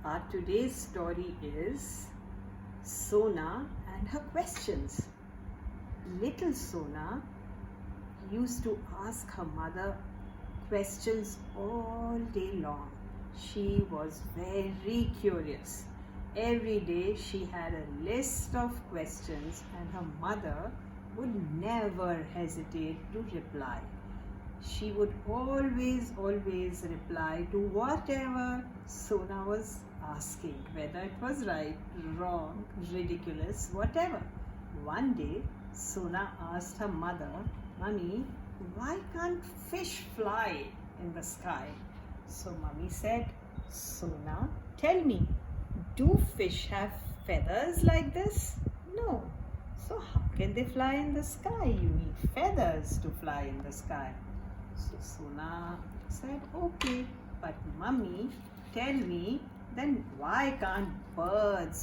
Our today's story is Sona and her questions. Little Sona used to ask her mother questions all day long. She was very curious. Every day she had a list of questions, and her mother would never hesitate to reply. She would always reply to whatever Sona was asking, whether it was right, wrong, ridiculous, whatever. One day, Sona asked her mother, "Mummy, why can't fish fly in the sky?" So Mummy said, "Sona, tell me, do fish have feathers like this?" "No." "So how can they fly in the sky? You need feathers to fly in the sky." So Sona said, "Okay, but Mummy, tell me, then why can't birds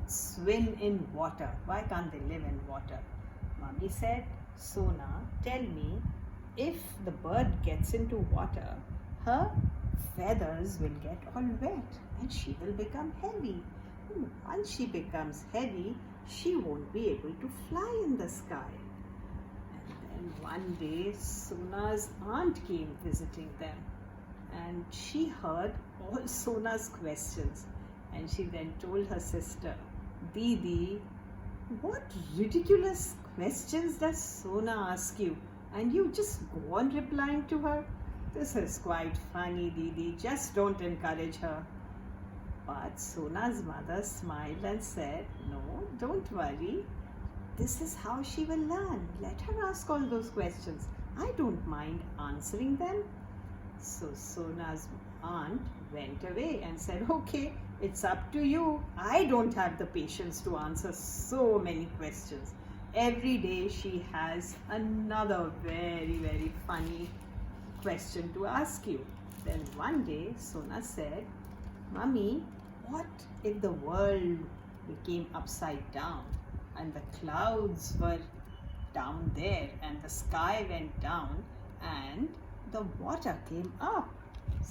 swim in water? Why can't they live in water?" Mummy said, "Sona, tell me, if the bird gets into water, her feathers will get all wet and she will become heavy. Once she becomes heavy, she won't be able to fly in the sky." And one day, Sona's aunt came visiting them, and she heard all Sona's questions, and she then told her sister, "Didi, what ridiculous questions does Sona ask you? And you just go on replying to her? This is quite funny, Didi. Just don't encourage her." But Sona's mother smiled and said, "No, don't worry. This is how she will learn. Let her ask all those questions. I don't mind answering them." So Sona's aunt went away and said, "Okay, it's up to you. I don't have the patience to answer so many questions. Every day she has another very funny question to ask you." Then one day Sona said, "Mummy, what if the world became upside down and the clouds were down there and the sky went down and the water came up?"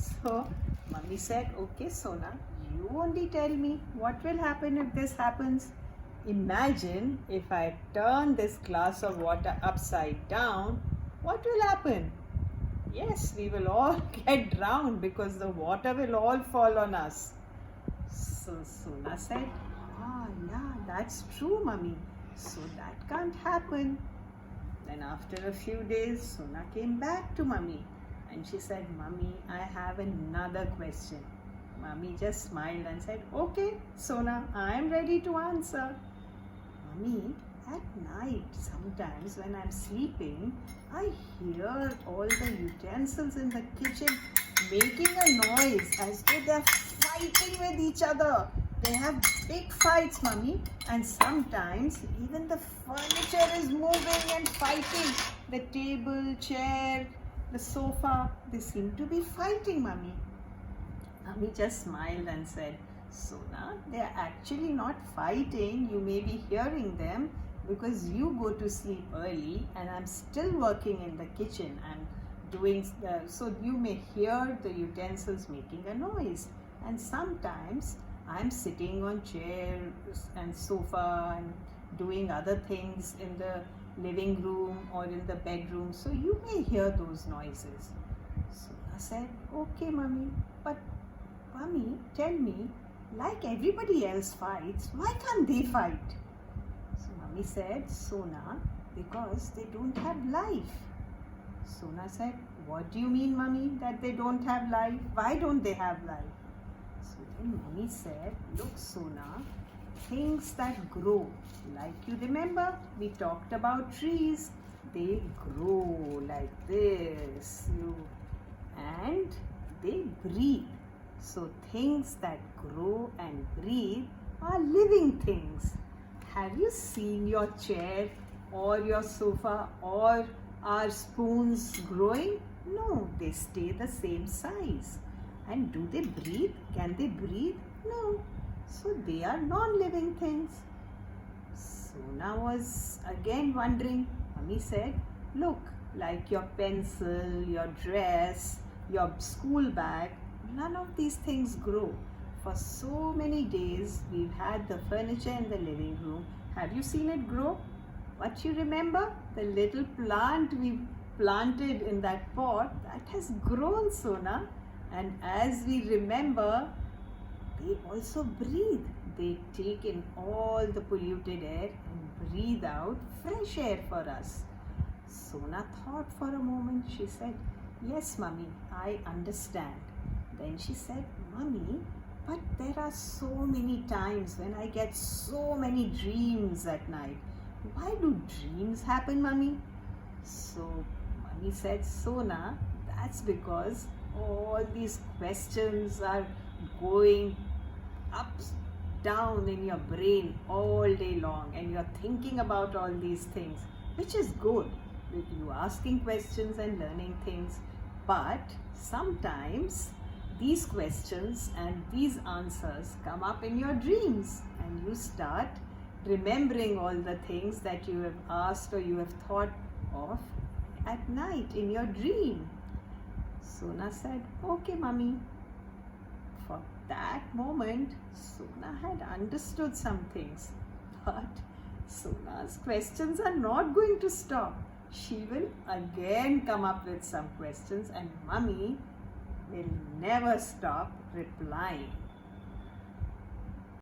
So Mummy said, "Okay, Sona, you only tell me what will happen if this happens. Imagine if I turn this glass of water upside down, what will happen?" "Yes, we will all get drowned because the water will all fall on us." So Sona said, "Yeah, that's true, Mummy. So that can't happen." Then after a few days, Sona came back to Mummy and she said, "Mummy, I have another question." Mummy just smiled and said, "Okay, Sona, I am ready to answer." "Mummy, at night, sometimes when I'm sleeping, I hear all the utensils in the kitchen making a noise as though they're fighting with each other. They have big fights, Mummy, and sometimes even the furniture is moving and fighting. The table, chair, the sofa, they seem to be fighting, Mummy." Mummy just smiled and said, "Sona, they are actually not fighting. You may be hearing them because you go to sleep early and I'm still working in the kitchen. I'm doing so you may hear the utensils making a noise, and sometimes I'm sitting on chairs and sofa and doing other things in the living room or in the bedroom, so you may hear those noises." Sona said, "Okay, Mummy, but Mummy, tell me, like everybody else fights, why can't they fight?" So Mummy said, "Sona, because they don't have life." Sona said, "What do you mean, Mummy, that they don't have life? Why don't they have life?" So then Mummy said, "Look, Sona, things that grow, like you remember, we talked about trees. They grow like this, and they breathe. So things that grow and breathe are living things. Have you seen your chair or your sofa or our spoons growing? No, they stay the same size. And do they breathe? Can they breathe? No. So they are non-living things." Sona was again wondering. Mummy said, "Look, like your pencil, your dress, your school bag, none of these things grow. For so many days, we've had the furniture in the living room. Have you seen it grow? What you remember? The little plant we planted in that pot, that has grown, Sona. And as we remember, they also breathe. They take in all the polluted air and breathe out fresh air for us. Sona thought for a moment. She said, "Yes, Mummy, I understand." Then she said, "Mummy, but there are so many times when I get so many dreams at night. Why do dreams happen, Mummy?" So Mummy said, "Sona, that's because all these questions are going up, down in your brain all day long, and you're thinking about all these things, which is good with you asking questions and learning things. But sometimes these questions and these answers come up in your dreams, and you start remembering all the things that you have asked or you have thought of at night in your dream." Sona said, "Okay, Mummy." For that moment, Sona had understood some things, but Sona's questions are not going to stop. She will again come up with some questions, and Mummy will never stop replying.